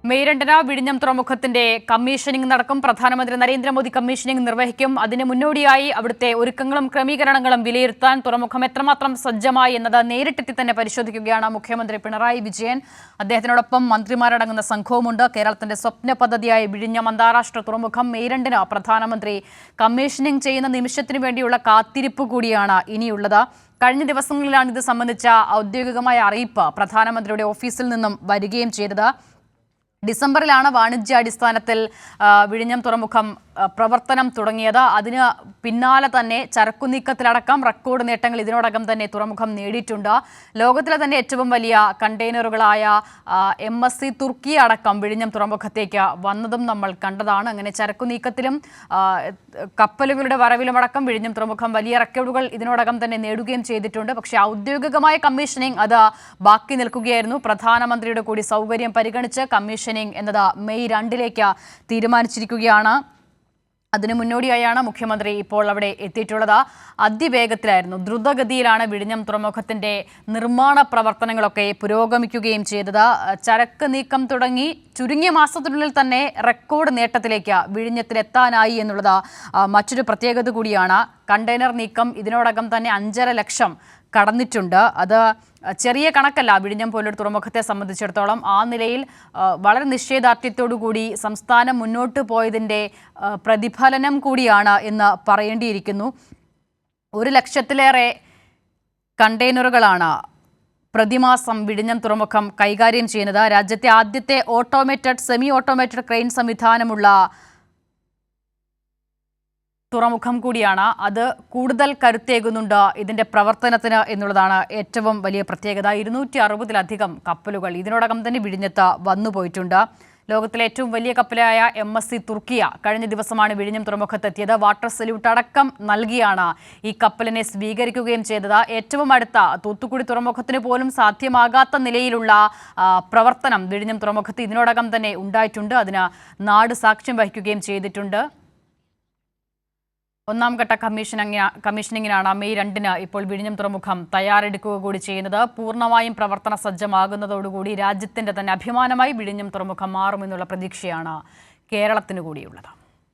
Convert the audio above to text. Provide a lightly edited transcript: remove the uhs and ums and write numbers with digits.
May 2 വിഴിഞ്ഞം തുറമുഖത്തിന്റെ commissioning നടക്കും. പ്രധാനമന്ത്രി നരേന്ദ്രമോദി കമ്മീഷനിംഗ് നിർവഹിക്കും. അതിന് മുന്നോടിയായി അവിടുത്തെ ഒരുക്കങ്ങളും ക്രമീകരണങ്ങളും വിലയിരുത്താൻ തുറമുഖം എത്രമാത്രം സജ്ജമായി എന്നത് നേരിട്ടെത്തി തന്നെ പരിശോധിക്കുകയാണ് മുഖ്യമന്ത്രി പിണറായി വിജയൻ. അദ്ദേഹത്തിനോടൊപ്പം മന്ത്രിമാരടങ്ങുന്ന സംഘവുമുണ്ട്. കേരളത്തിന്റെ സ്വപ്ന പദ്ധതിയായ വിഴിഞ്ഞം അന്താരാഷ്ട്ര തുറമുഖം മെയ് 2 പ്രധാനമന്ത്രി കമ്മീഷനിംഗ് ചെയ്യുന്ന നിമിഷത്തിനു വേണ്ടിയുള്ള കാത്തിരിപ്പ് കൂടിയാണ് ഇനിയുള്ളത്. കഴിഞ്ഞ ദിവസങ്ങളിലാണ് ഇത് സംബന്ധിച്ച ഔദ്യോഗികമായ അറിയിപ്പ് പ്രധാനമന്ത്രിയുടെ ഓഫീസിൽ നിന്നും വരികയും ചെയ്തത്. ഡിസംബറിലാണ് വാണിജ്യാടിസ്ഥാനത്തിൽ വിഴിഞ്ഞം തുറമുഖം പ്രവർത്തനം തുടങ്ങിയത്. അതിന് പിന്നാലെ തന്നെ ചരക്കുനീക്കത്തിലടക്കം റെക്കോർഡ് നേട്ടങ്ങൾ ഇതിനോടകം തന്നെ തുറമുഖം നേടിയിട്ടുണ്ട്. ലോകത്തിലെ തന്നെ ഏറ്റവും വലിയ കണ്ടെയ്നറുകളായ MSC തുർക്കി അടക്കം വിഴിഞ്ഞം തുറമുഖത്തേക്ക് വന്നതും നമ്മൾ കണ്ടതാണ്. അങ്ങനെ ചരക്കുനീക്കത്തിലും കപ്പലുകളുടെ വരവിലുമടക്കം വിഴിഞ്ഞം തുറമുഖം വലിയ റെക്കോർഡുകൾ ഇതിനോടകം തന്നെ നേടുകയും ചെയ്തിട്ടുണ്ട്. പക്ഷേ ഔദ്യോഗികമായ കമ്മീഷനിങ് അത് ബാക്കി നിൽക്കുകയായിരുന്നു. പ്രധാനമന്ത്രിയുടെ കൂടി സൗകര്യം പരിഗണിച്ച് കമ്മീഷനിങ് എന്നത് മെയ് 2 തീരുമാനിച്ചിരിക്കുകയാണ്. അതിനു മുന്നോടിയായാണ് മുഖ്യമന്ത്രി ഇപ്പോൾ അവിടെ എത്തിയിട്ടുള്ളത്. അതിവേഗത്തിലായിരുന്നു, ദ്രുതഗതിയിലാണ് വിഴിഞ്ഞം തുറമുഖത്തിന്റെ നിർമ്മാണ പ്രവർത്തനങ്ങളൊക്കെ പുരോഗമിക്കുകയും ചെയ്തത്. ചരക്ക് നീക്കം തുടങ്ങി ചുരുങ്ങിയ മാസത്തിനുള്ളിൽ തന്നെ റെക്കോർഡ് നേട്ടത്തിലേക്ക് വിഴിഞ്ഞത്തിലെത്താനായി എന്നുള്ളത് മറ്റൊരു പ്രത്യേകത കൂടിയാണ്. കണ്ടെയ്നർ നീക്കം ഇതിനോടകം തന്നെ 5.5 ലക്ഷം കടന്നിട്ടുണ്ട്. അത് ചെറിയ കണക്കല്ല വിഴിഞ്ഞം പോലൊരു തുറമുഖത്തെ സംബന്ധിച്ചിടത്തോളം. ആ നിലയിൽ വളരെ നിശ്ചയദാർഢ്യത്തോടുകൂടി സംസ്ഥാനം മുന്നോട്ട് പോയതിൻ്റെ പ്രതിഫലനം കൂടിയാണ് എന്ന് പറയേണ്ടിയിരിക്കുന്നു. 1 ലക്ഷത്തിലേറെ കണ്ടെയ്നറുകളാണ് പ്രതിമാസം വിഴിഞ്ഞം തുറമുഖം കൈകാര്യം ചെയ്യുന്നത്. രാജ്യത്തെ ആദ്യത്തെ സെമി ഓട്ടോമേറ്റഡ് ക്രെയിൻ സംവിധാനമുള്ള തുറമുഖം കൂടിയാണ്. അത് കൂടുതൽ കരുത്തേകുന്നുണ്ട് ഇതിൻ്റെ പ്രവർത്തനത്തിന് എന്നുള്ളതാണ് ഏറ്റവും വലിയ പ്രത്യേകത. 260-ലധികം കപ്പലുകൾ ഇതിനോടകം തന്നെ വിഴിഞ്ഞത്ത് വന്നുപോയിട്ടുണ്ട്. ലോകത്തിലെ ഏറ്റവും വലിയ കപ്പലായ MSC തുർക്കിയ കഴിഞ്ഞ ദിവസമാണ് വിഴിഞ്ഞം തുറമുഖത്തെത്തിയത്. വാട്ടർ സല്യൂട്ട് അടക്കം നൽകിയാണ് ഈ കപ്പലിനെ സ്വീകരിക്കുകയും ചെയ്തത്. ഏറ്റവും അടുത്ത തൂത്തുക്കുടി തുറമുഖത്തിന് പോലും സാധ്യമാകാത്ത നിലയിലുള്ള പ്രവർത്തനം വിഴിഞ്ഞം തുറമുഖത്ത് ഇതിനോടകം തന്നെ ഉണ്ടായിട്ടുണ്ട്. അതിന് നാട് സാക്ഷ്യം വഹിക്കുകയും ചെയ്തിട്ടുണ്ട്. 1ാം ഘട്ട കമ്മീഷനിങ്ങിനാണ് മെയ് 2 ഇപ്പോൾ വിഴിഞ്ഞം തുറമുഖം തയ്യാറെടുക്കുക കൂടി ചെയ്യുന്നത്. പൂർണ്ണമായും പ്രവർത്തന സജ്ജമാകുന്നതോടുകൂടി രാജ്യത്തിൻ്റെ തന്നെ അഭിമാനമായി വിഴിഞ്ഞം തുറമുഖം മാറുമെന്നുള്ള പ്രതീക്ഷയാണ് കേരളത്തിന് കൂടിയുള്ളത്.